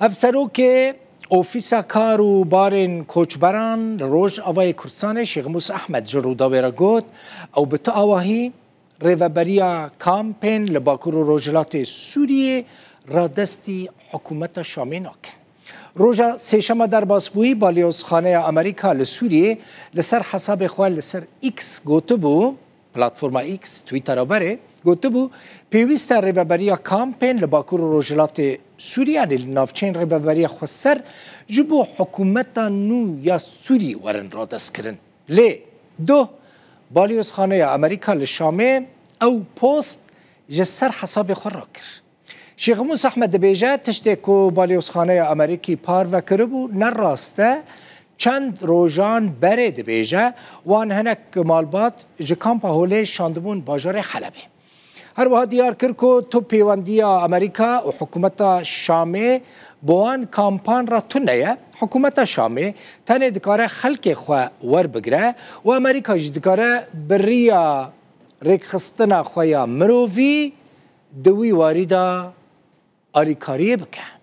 افسروک اوفیسا کار و بارن کوچبران روش آوای کردستان شیخ موسی احمد جرودا بیرا گوت او به تو آواهی ریوبریا کامپین لباکور و روجلات سوریه را دستی حکومت شامی ناکن. روژا سهشنبه در باسبویی بالیوزخانه امریکا لسوریه لسر حساب خواه لسر ایکس گوته بو پلاتفورم ایکس تویتر بره گوته بو پیوست ریوبریا کامپین لباکور و روجلات سوریه یعنی نافچین ریوبریا خسر جبو حکومت نو یا سوری ورن را دست کرن. لی دو بالیوزخانه امریکا لشامه او پوست جسر حساب خور را کرد. شیخ موسی احمد دبیجه تشتی که بالیوزخانه امریکی پار و کربو نراسته چند روزان بره دبیجه وان هنک مالبات جکامپا هوله شاندبون باجار حلبه. هر وها دیار کرد که تو پیوندی امریکا و حکومت شامه بوان کامپان را تنیه حکومت شامه تنه دکاره خلق خواه ور بگره و امریکا جی دکاره بریا ریک خستنا خواه مرووی دوی واریدا آلیکاریه بکه.